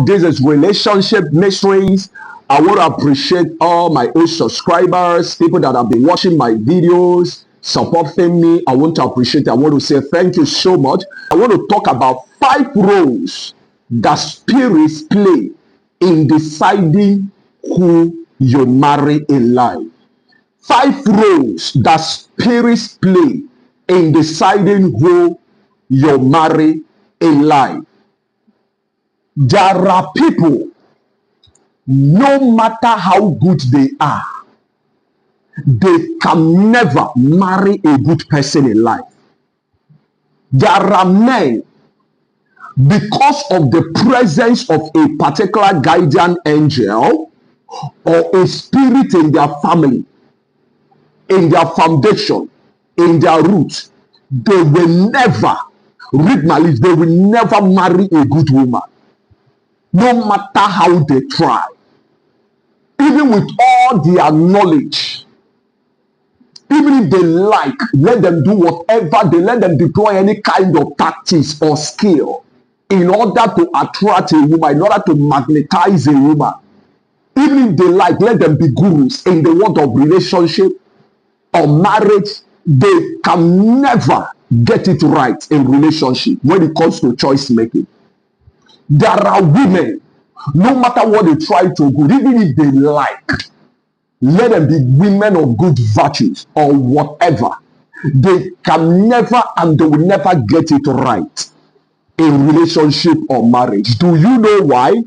This is Relationship Mysteries. I want to appreciate all my old subscribers, people that have been watching my videos, supporting me. I want to appreciate it. I want to say thank you so much. I want to talk about 5 roles that spirits play in deciding who you marry in life. 5 roles that spirits play in deciding who you marry in life. There are people, no matter how good they are, they can never marry a good person in life. There are men, because of the presence of a particular guardian angel or a spirit in their family, in their foundation, in their roots, they will never, read my lips, they will never marry a good woman. No matter how they try, even with all their knowledge, even if they like, let them do whatever, they let them deploy any kind of tactics or skill in order to attract a woman, in order to magnetize a woman. Even if they like, let them be gurus in the world of relationship or marriage, they can never get it right in relationship when it comes to choice making. There are women, no matter what they try to do, even if they like, let them be women of good virtues or whatever, they can never and they will never get it right in relationship or marriage. Do you know why?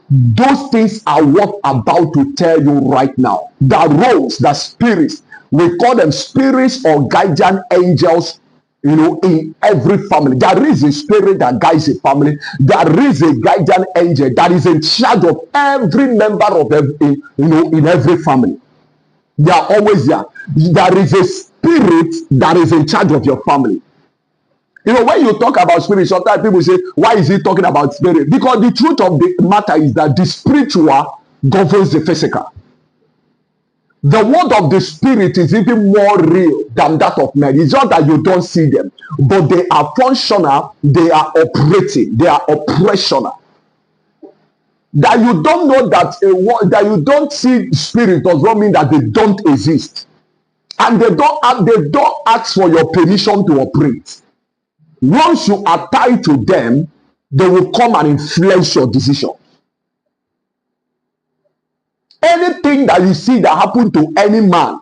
Those things are what I'm about to tell you right now. The roles, the spirits, we call them spirits or guardian angels, in every family. There is a spirit that guides a family. There is a guardian angel that is in charge of every member of in every family. They are always there. There is a spirit that is in charge of your family. When you talk about spirit, sometimes people say, why is he talking about spirit? Because the truth of the matter is that the spiritual governs the physical. The word of the spirit is even more real than that of men. It's not that you don't see them, but they are functional, they are operating, they are operational. That you don't know that you don't see spirit does not mean that they don't exist. And they don't ask for your permission to operate. Once you are tied to them, they will come and influence your decision. Anything that you see that happened to any man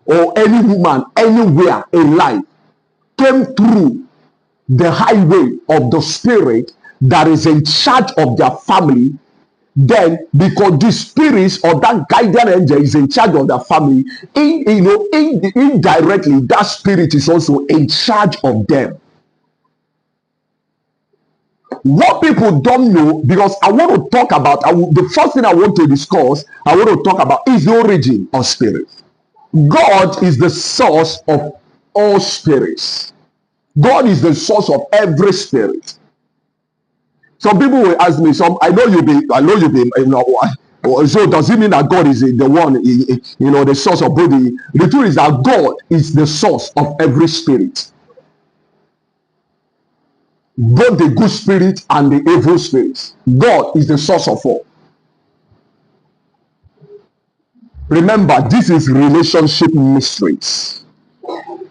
or any woman anywhere in life came through the highway of the spirit that is in charge of their family. Then, because the spirits or that guardian angel is in charge of their family, indirectly, that spirit is also in charge of them. What people don't know, because I want to talk about, the first thing I want to discuss, I want to talk about is the origin of spirit. God is the source of all spirits. God is the source of every spirit. Some people will ask me, I know you'll be, so does it mean that God is the one, the source of body? The truth is that God is the source of every spirit. Both the good spirit and the evil spirits. God is the source of all. Remember, this is relationship mysteries.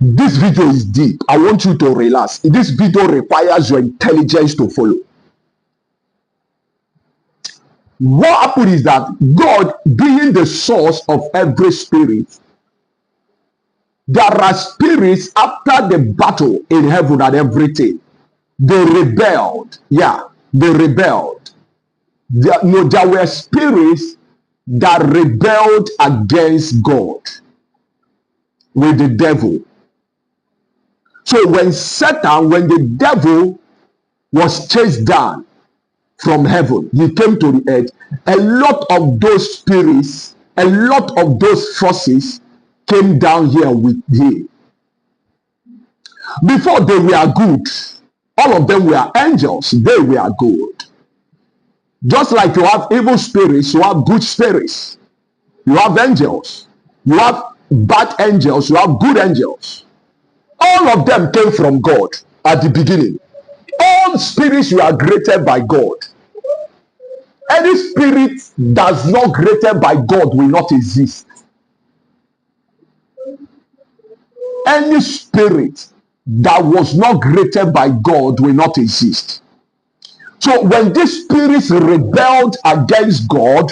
This video is deep. I want you to relax. This video requires your intelligence to follow. What happened is that God, being the source of every spirit, there are spirits after the battle in heaven and everything. They rebelled. Yeah, they rebelled. There were spirits that rebelled against God with the devil. So when the devil was chased down from heaven, he came to the earth. A lot of those spirits, a lot of those forces came down here with him. Before they were good. All of them were angels. They were good. Just like you have evil spirits, you have good spirits. You have angels. You have bad angels. You have good angels. All of them came from God at the beginning. All spirits were created by God. Any spirit that's not created by God will not exist. Any spirit that was not created by God will not exist. So when these spirits rebelled against God,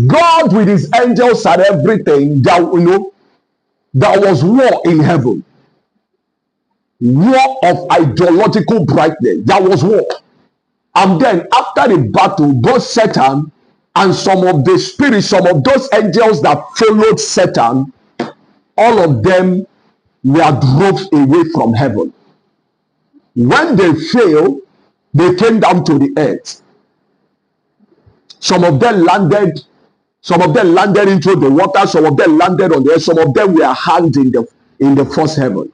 God with his angels and everything, there was war in heaven. War of ideological brightness. There was war. And then after the battle, both Satan and some of the spirits, some of those angels that followed Satan, all of them were drove away from heaven. When they failed, they came down to the earth. Some of them landed into the water, some of them landed on the earth, some of them were hanged in the first heaven.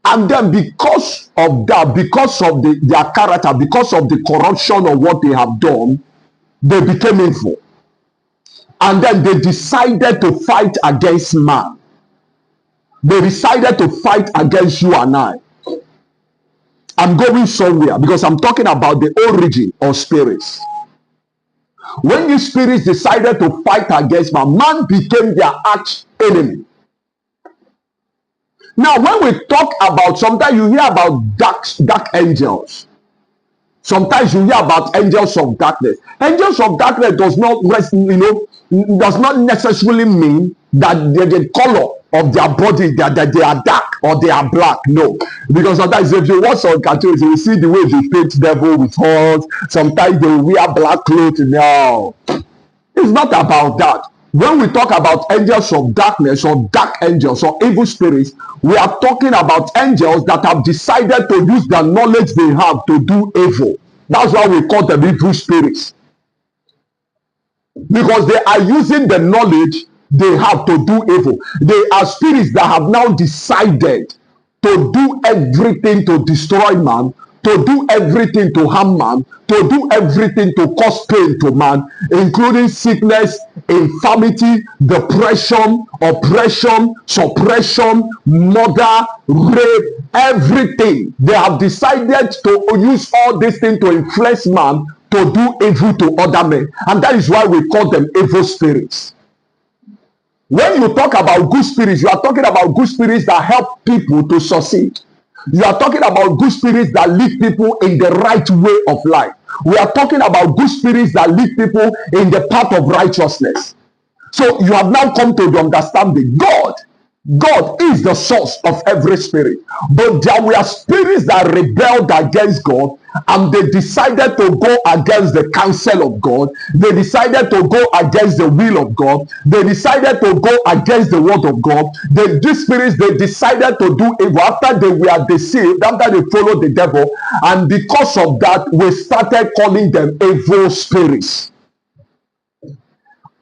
And then because of that, because of their character, because of the corruption of what they have done, they became evil. And then they decided to fight against man. They decided to fight against you and I. I'm going somewhere because I'm talking about the origin of spirits. When these spirits decided to fight against man, man became their arch enemy. Now, when we talk about, sometimes you hear about dark angels. Sometimes you hear about angels of darkness. Angels of darkness does not necessarily mean that the color of their body, that they are dark or they are black. No, because sometimes if you watch some cartoons, you see the way they paint devil with horns. Sometimes they wear black clothes. No, it's not about that. When we talk about angels of darkness or dark angels or evil spirits, we are talking about angels that have decided to use the knowledge they have to do evil. That's why we call them evil spirits. Because they are using the knowledge they have to do evil. They are spirits that have now decided to do everything to destroy man, to do everything to harm man, to do everything to cause pain to man, including sickness, infirmity, depression, oppression, suppression, murder, rape, everything. They have decided to use all these things to influence man to do evil to other men. And that is why we call them evil spirits. When you talk about good spirits, you are talking about good spirits that help people to succeed. You are talking about good spirits that lead people in the right way of life. We are talking about good spirits that lead people in the path of righteousness. So you have now come to the understanding. God is the source of every spirit. But there were spirits that rebelled against God, and they decided to go against the counsel of God. They decided to go against the will of God. They decided to go against the word of God. These spirits, they decided to do evil after they were deceived, after they followed the devil. And because of that, we started calling them evil spirits.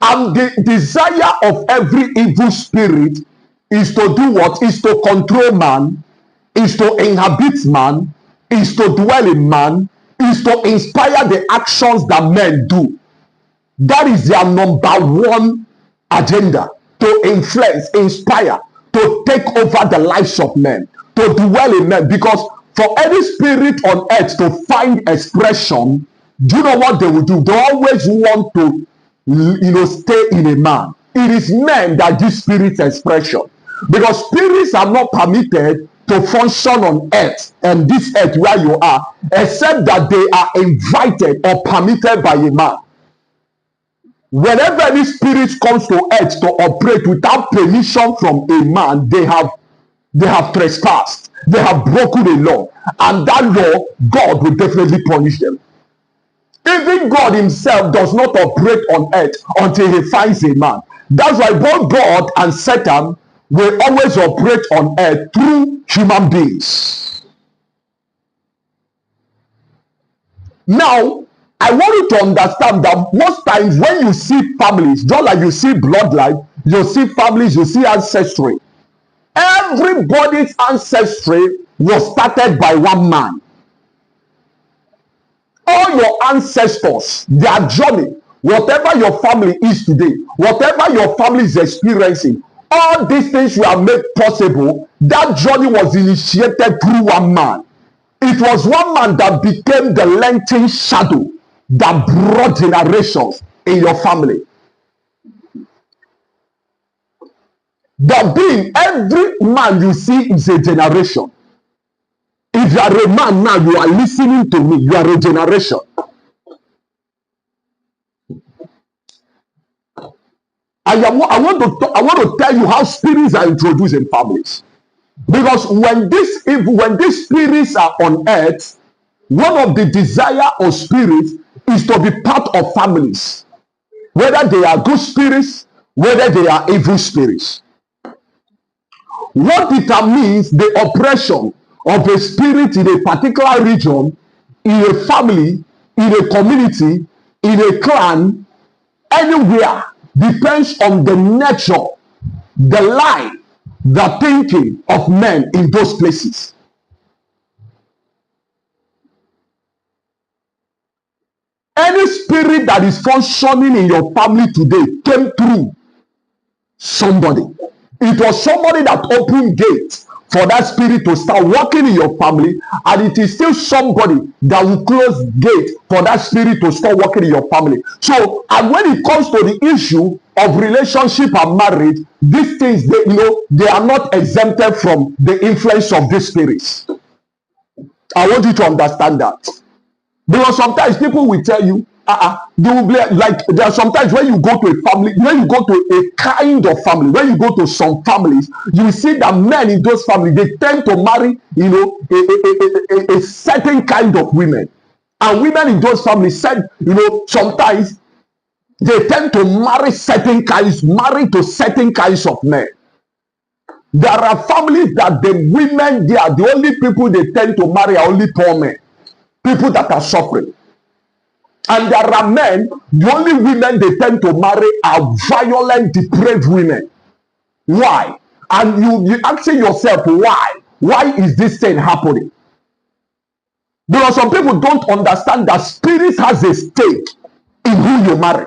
And the desire of every evil spirit is to do what? Is to control man, is to inhabit man, is to dwell in man, is to inspire the actions that men do. That is their number one agenda, to influence, inspire, to take over the lives of men, to dwell in men. Because for any spirit on earth to find expression, do you know what they will do? They always want to stay in a man. It is men that give spirits expression, because spirits are not permitted to function on earth and this earth where you are, except that they are invited or permitted by a man. Whenever any spirit comes to earth to operate without permission from a man, they have trespassed, they have broken a law, and that law, God will definitely punish them. Even God himself does not operate on earth until he finds a man. That's why both God and Satan will always operate on earth through human beings. Now, I want you to understand that most times when you see families, just like you see bloodline, you see families, you see ancestry. Everybody's ancestry was started by one man. All your ancestors, their journey, whatever your family is today, whatever your family is experiencing, all these things were made possible. That journey was initiated through one man. It was one man that became the lengthened shadow that brought generations in your family. The being, every man you see is a generation. If you are a man now, you are listening to me, you are a generation. I want to tell you how spirits are introduced in families. Because when these spirits are on earth, one of the desire of spirits is to be part of families, whether they are good spirits, whether they are evil spirits. What determines the oppression of a spirit in a particular region, in a family, in a community, in a clan, anywhere, depends on the nature, the life, the thinking of men in those places. Any spirit that is functioning in your family today came through somebody. It was somebody that opened gates for that spirit to start working in your family, and it is still somebody that will close gate for that spirit to start working in your family. So, and when it comes to the issue of relationship and marriage, these things, they are not exempted from the influence of these spirits. I want you to understand that. Because sometimes people will tell you, they will be like, there are sometimes when you go to a family, when you go to a kind of family, when you go to some families, you will see that men in those families, they tend to marry, a certain kind of women. And women in those families said, sometimes they tend to marry to certain kinds of men. There are families that the women, they are the only people they tend to marry are only poor men, people that are suffering. And there are men, the only women they tend to marry are violent, depraved women. Why? And you're asking yourself, why? Why is this thing happening? Because some people don't understand that spirit has a stake in who you marry.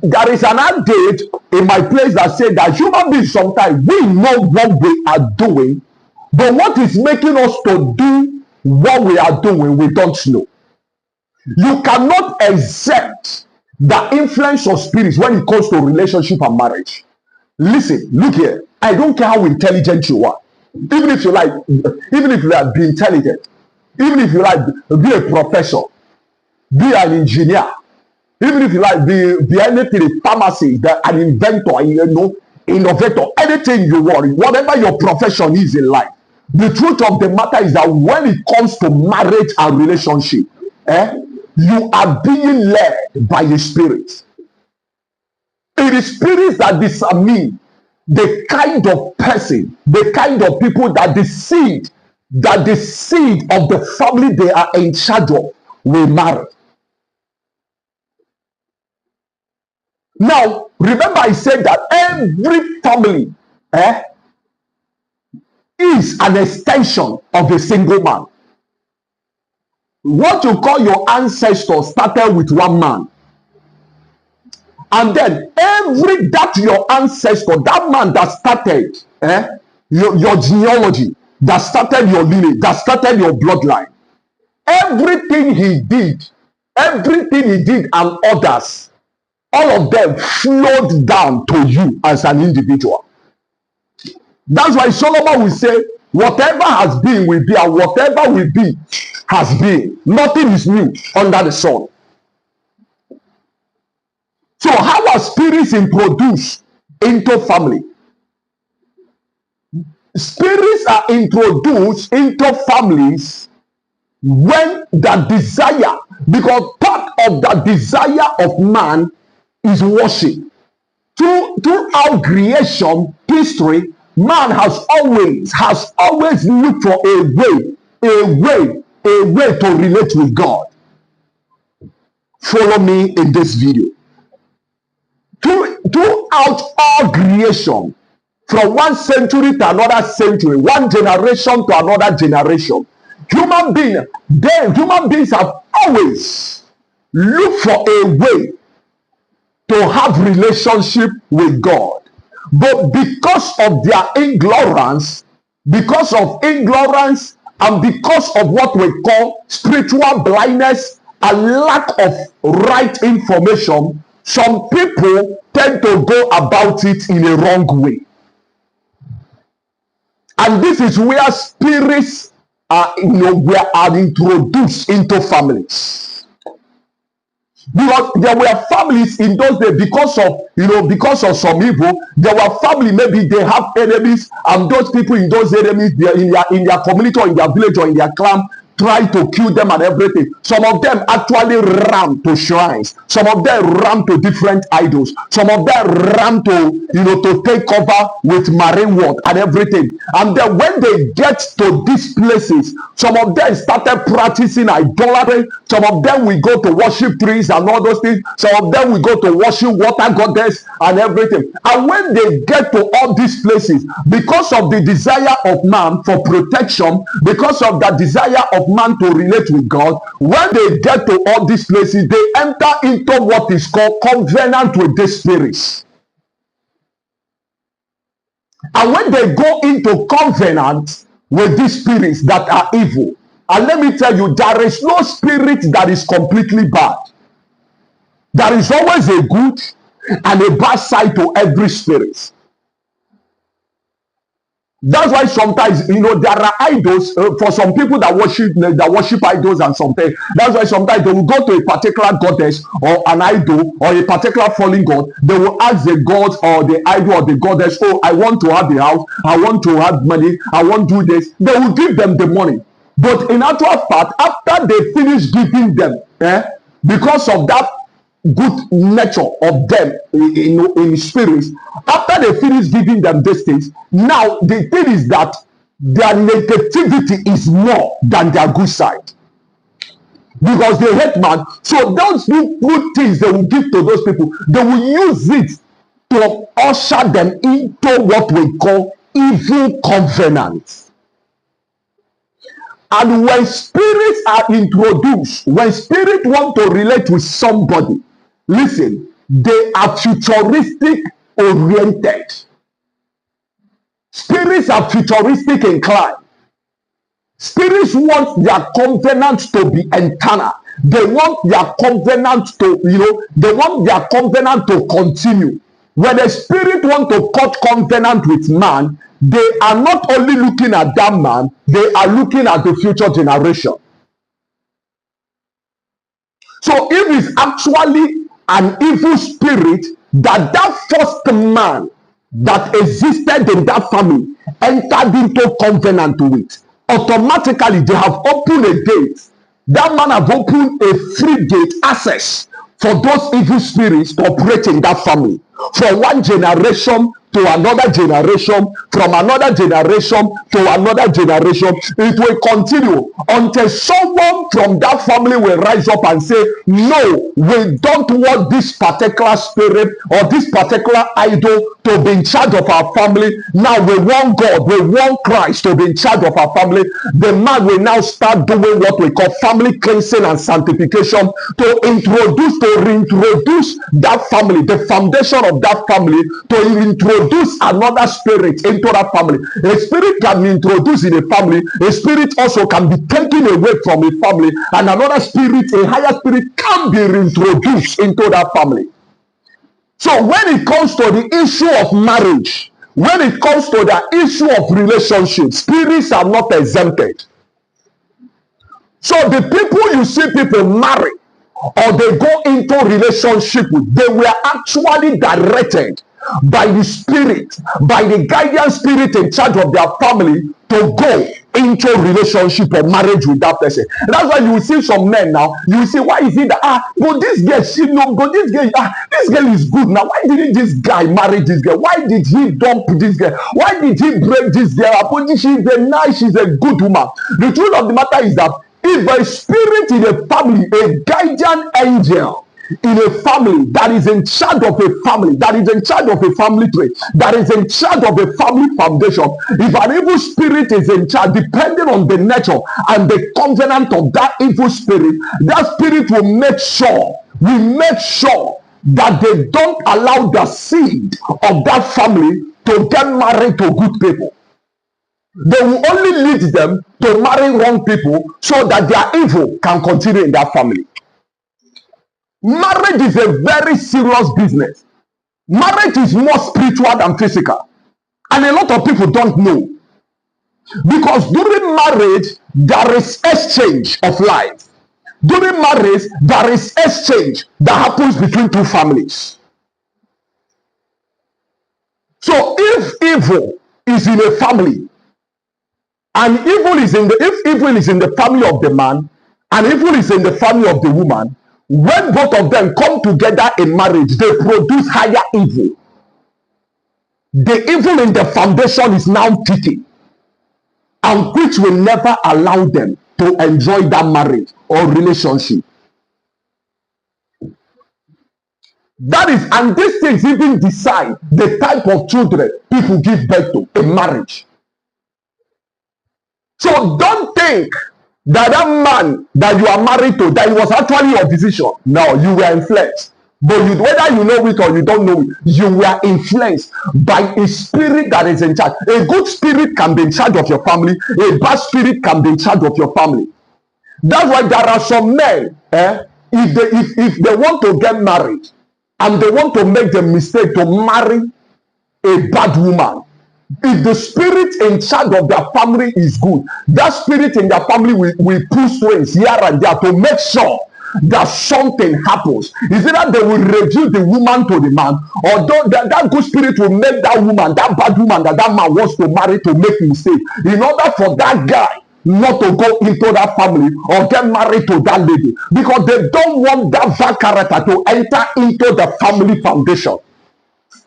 There is an adage in my place that said that human beings sometimes, we know what we are doing, but what is making us to do what we are doing, we don't know. You cannot exempt the influence of spirits when it comes to relationship and marriage. Listen, look here. I don't care how intelligent you are. Even if you like be intelligent, even if you like be a professor, be an engineer, even if you like be anything, a pharmacist, an inventor, innovator, anything you want, whatever your profession is in life. The truth of the matter is that when it comes to marriage and relationship, you are being led by a spirit. It is spirits that determine the kind of person, the kind of people that the seed of the family they are in charge of will marry. Now, remember I said that every family is an extension of a single man. What you call your ancestors started with one man. And then your ancestor, that man that started your genealogy, that started your lineage, that started your bloodline, everything he did and others, all of them flowed down to you as an individual. That's why Solomon will say, whatever has been will be, and whatever will be has been. Nothing is new under the sun. So how are spirits introduced into family? Spirits are introduced into families when the desire, because part of the desire of man is worship. Throughout creation history, man has always looked for a way to relate with God. Follow me in this video. Throughout all creation, from one century to another century, one generation to another generation, human beings have always looked for a way to have relationship with God. But because of their ignorance, And because of what we call spiritual blindness and lack of right information, some people tend to go about it in a wrong way. And this is where spirits are introduced into families. Because there were families in those days, because of some evil, there were family, maybe they have enemies, and those people in those enemies, they are in their community or in their village or in their clan, try to kill them and everything. Some of them actually ran to shrines. Some of them ran to different idols. Some of them ran to take cover with marine world and everything. And then when they get to these places, some of them started practicing idolatry. Some of them will go to worship trees and all those things. Some of them will go to worship water goddess and everything. And when they get to all these places, because of the desire of man for protection, because of the desire of man to relate with God, when they get to all these places, they enter into what is called covenant with the spirits. And when they go into covenant with these spirits that are evil, and let me tell you, there is no spirit that is completely bad. There is always a good and a bad side to every spirit. That's why sometimes, there are idols for some people that worship idols and something. That's why sometimes they will go to a particular goddess or an idol or a particular fallen god. They will ask the god or the idol or the goddess, oh, I want to have the house, I want to have money, I want to do this. They will give them the money. But in actual fact, after they finish giving them, because of that good nature of them in spirits, after they finish giving them these things, now the thing is that their negativity is more than their good side, because they hate man. So those good things they will give to those people, they will use it to usher them into what we call evil covenants. And when spirits are introduced, when spirits want to relate with somebody, listen, they are futuristic oriented. Spirits are futuristic inclined. Spirits want their covenant to be eternal. They want their covenant to continue. When a spirit want to cut covenant with man, they are not only looking at that man, they are looking at the future generation. So if it's actually an evil spirit that first man that existed in that family entered into covenant with, automatically they have opened a gate. That man have opened a free gate access for those evil spirits to operate in that family, from one generation to another generation, from another generation to another generation. It will continue until someone from that family will rise up and say, no, we don't want this particular spirit or this particular idol to be in charge of our family. Now we want God, we want Christ to be in charge of our family. The man will now start doing what we call family cleansing and sanctification to reintroduce that family, the foundation of that family, to introduce another spirit into that family. A spirit can be introduced in a family. A spirit also can be taken away from a family, and another spirit, a higher spirit, can be reintroduced into that family. So when it comes to the issue of marriage, when it comes to the issue of relationship, spirits are not exempted. So the people you see people marry or they go into relationship with, they were actually directed by the spirit, by the guardian spirit in charge of their family, to go into relationship or marriage with that person. That's why you will see some men now, you will see, why is it that but this girl, this girl is good now, why didn't this guy marry this girl? Why did he dump this girl? Why did he break this girl? She's a nice, she's a good woman. The truth of the matter is that if a spirit in a family, a guardian angel in a family that is in charge of a family, that is in charge of a family tree, that is in charge of a family foundation, if an evil spirit is in charge, depending on the nature and the covenant of that evil spirit, that spirit will make sure that they don't allow the seed of that family to get married to good people. They will only lead them to marry wrong people so that their evil can continue in that family. Marriage is a very serious business. Marriage is more spiritual than physical. And a lot of people don't know. Because during marriage, there is exchange of life. During marriage, there is exchange that happens between two families. So if evil is in a family, and if evil is in the family of the man, and evil is in the family of the woman, when both of them come together in marriage, they produce higher evil. The evil in the foundation is now kicking, and which will never allow them to enjoy that marriage or relationship. That is, and these things even decide the type of children people give birth to in marriage. So don't think that that man that you are married to, that it was actually your decision. No, you were influenced. But whether you know it or you don't know it, you were influenced by a spirit that is in charge. A good spirit can be in charge of your family. A bad spirit can be in charge of your family. That's why there are some men, if they want to get married and they want to make the mistake to marry a bad woman, if the spirit in charge of their family is good, that spirit in their family will pull strings here and there to make sure that something happens. Is it that they will reduce the woman to the man, or that good spirit will make that woman, that bad woman that man wants to marry, to make mistake in order for that guy not to go into that family or get married to that lady, because they don't want that bad character to enter into the family foundation.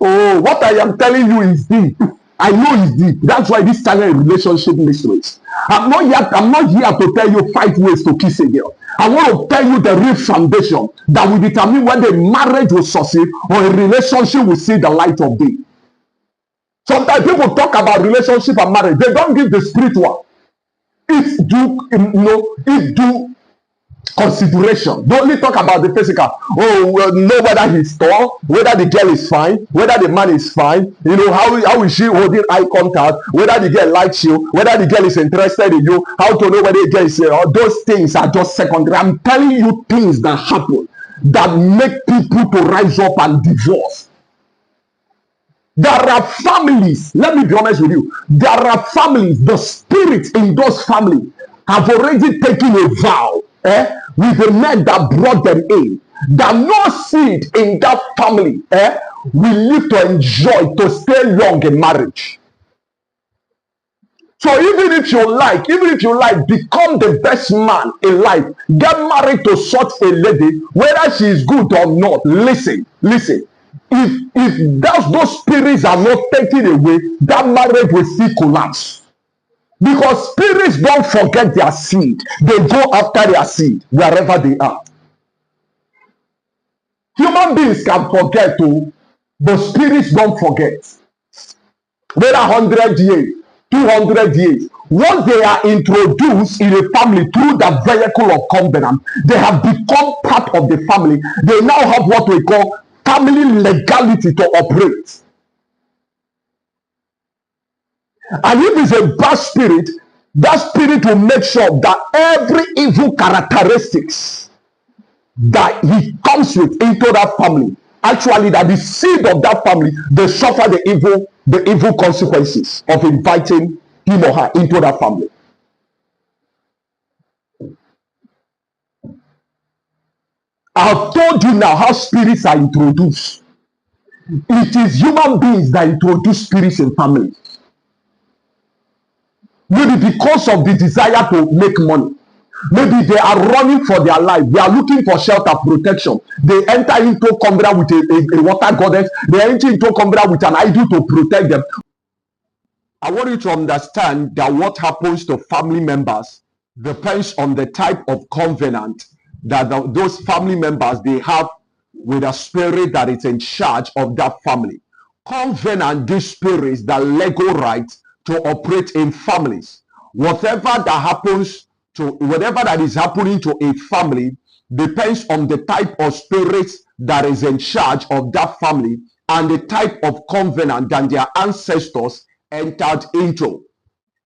Oh, what I am telling you is deep. I know it's deep. That's why this channel is relationship mysteries. I'm not here to tell you 5 ways to kiss a girl. I want to tell you the real foundation that will determine whether a marriage will succeed or a relationship will see the light of day. Sometimes people talk about relationship and marriage. They don't give the spiritual. It's due consideration. Don't only talk about the physical. Oh, well, know whether he's tall, whether the girl is fine, whether the man is fine. You know, how is she holding eye contact, whether the girl likes you, whether the girl is interested in you, how to know whether the girl is all those things are just secondary. I'm telling you things that happen that make people to rise up and divorce. There are families, let me be honest with you, there are families, the spirits in those families have already taken a vow with the men that brought them in, that no seed in that family will live to enjoy, to stay long in marriage. So even if you like, become the best man in life, get married to such a lady, whether she is good or not. Listen. If those spirits are not taken away, that marriage will still collapse. Because spirits don't forget their seed. They go after their seed wherever they are. Human beings can forget too, but spirits don't forget. Whether 100 years, 200 years, once they are introduced in a family through the vehicle of covenant, they have become part of the family. They now have what we call family legality to operate. And if it's a bad spirit, that spirit will make sure that every evil characteristics that he comes with into that family, actually that the seed of that family, they suffer the evil consequences of inviting him or her into that family. I've told you now how spirits are introduced. It is human beings that introduce spirits in families. Maybe because of the desire to make money. Maybe they are running for their life. They are looking for shelter, protection. They enter into covenant with a water goddess. They enter into covenant with an idol to protect them. I want you to understand that what happens to family members depends on the type of covenant that those family members they have with a spirit that is in charge of that family. Covenant gives spirits the legal right to operate in families. Whatever that is happening to a family depends on the type of spirits that is in charge of that family and the type of covenant that their ancestors entered into.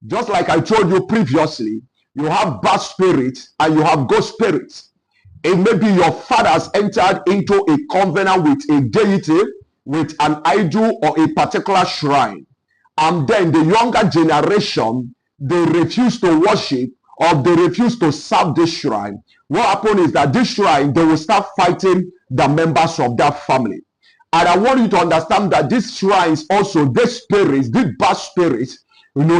Just like I told you previously, you have bad spirits and you have good spirits. It may be your father has entered into a covenant with a deity, with an idol or a particular shrine. And then the younger generation, they refuse to worship or they refuse to serve this shrine. What happens is that this shrine, they will start fighting the members of that family. And I want you to understand that these shrines also, these spirits, these bad spirits,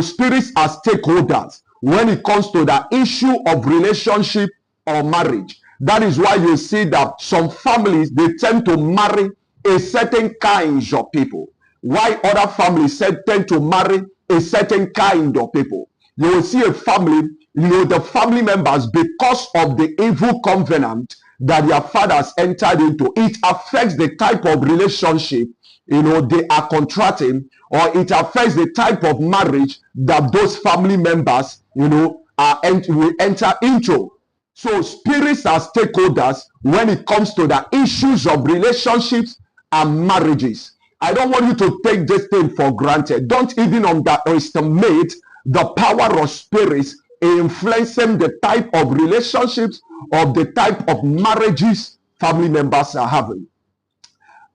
spirits are stakeholders when it comes to the issue of relationship or marriage. That is why you see that some families, they tend to marry a certain kind of people, while other families tend to marry a certain kind of people. You will see a family, the family members, because of the evil covenant that their fathers entered into, it affects the type of relationship they are contracting, or it affects the type of marriage that those family members will enter into. So spirits are stakeholders when it comes to the issues of relationships and marriages. I don't want you to take this thing for granted. Don't even underestimate the power of spirits influencing the type of relationships or the type of marriages family members are having.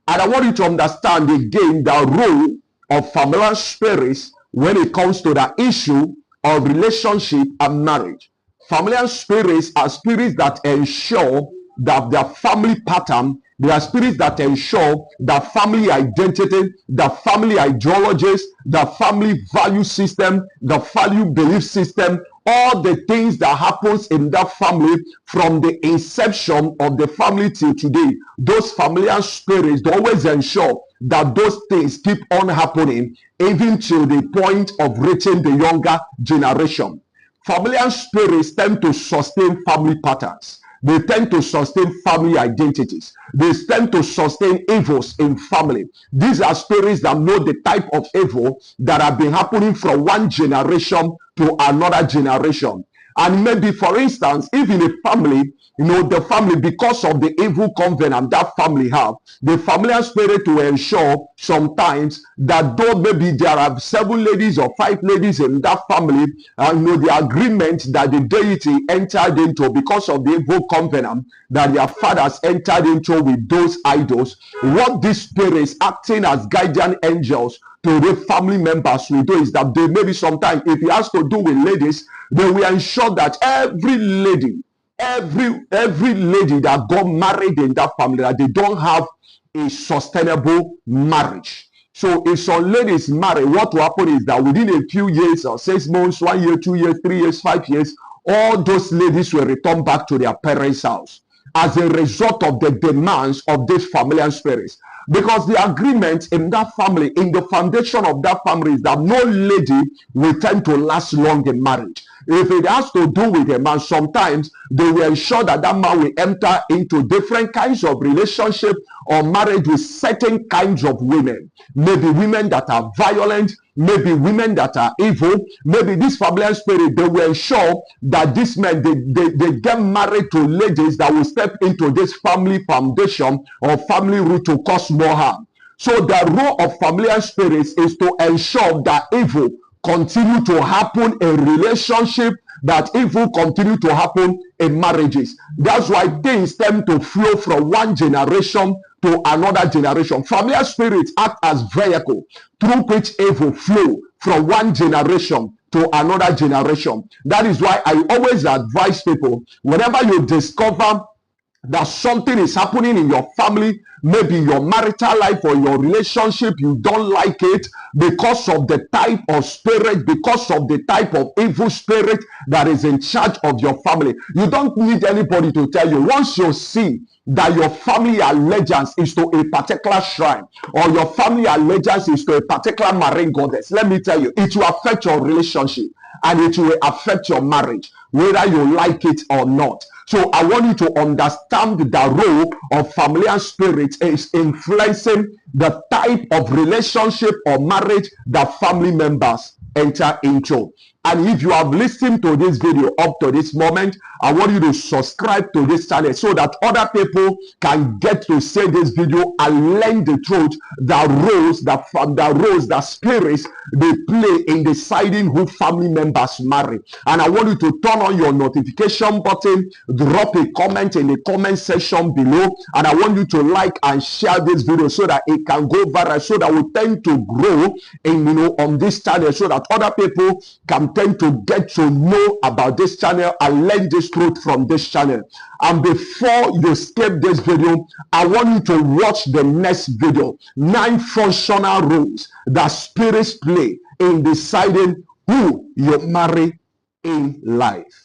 And I want you to understand again the role of familiar spirits when it comes to the issue of relationship and marriage. Familiar spirits are spirits that ensure that their family pattern, they are spirits that ensure the family identity, the family ideologies, the family value system, the value belief system, all the things that happens in that family from the inception of the family till today. Those familiar spirits, they always ensure that those things keep on happening even till the point of reaching the younger generation. Familiar spirits tend to sustain family patterns. They tend to sustain family identities. They tend to sustain evils in family. These are spirits that know the type of evil that have been happening from one generation to another generation. And maybe, for instance, if in a family, the family, because of the evil covenant that family have, the familiar spirit to ensure sometimes that though maybe there are 7 ladies or 5 ladies in that family, the agreement that the deity entered into because of the evil covenant that their fathers entered into with those idols, what these spirits acting as guardian angels to the family members will do is that they maybe sometimes, if it has to do with ladies, they will ensure that every lady that got married in that family, that they don't have a sustainable marriage. So if some ladies marry, what will happen is that within a few years or 6 months, 1 year, 2 years, 3 years, 5 years, all those ladies will return back to their parents' house as a result of the demands of these familiar spirits. Because the agreement in that family, in the foundation of that family, is that no lady will tend to last long in marriage. If it has to do with a man, sometimes they will ensure that that man will enter into different kinds of relationship or marriage with certain kinds of women. Maybe women that are violent, maybe women that are evil, maybe this familiar spirit, they will ensure that these men, they get married to ladies that will step into this family foundation or family root to cause more harm. So the role of familiar spirits is to ensure that evil continue to happen in relationship, that evil continue to happen in marriages. That's why things tend to flow from one generation to another generation. Familiar spirits act as vehicle through which evil flow from one generation to another generation. That is why I always advise people, whenever you discover that something is happening in your family, maybe your marital life or your relationship, you don't like it because of the type of spirit, because of the type of evil spirit that is in charge of your family. You don't need anybody to tell you. Once you see that your family allegiance is to a particular shrine, or your family allegiance is to a particular marine goddess, let me tell you, it will affect your relationship and it will affect your marriage, whether you like it or not. So I want you to understand the role of familiar spirits is influencing the type of relationship or marriage that family members enter into. And if you have listened to this video up to this moment, I want you to subscribe to this channel so that other people can get to see this video and learn the truth, the roles that spirits they play in deciding who family members marry. And I want you to turn on your notification button, drop a comment in the comment section below, and I want you to like and share this video so that it can go viral, so that we tend to grow in on this channel, so that other people can tend to get to know about this channel and learn this truth from this channel. And before you skip this video, I want you to watch the next video: 9 functional roles that spirits play in deciding who you marry in life.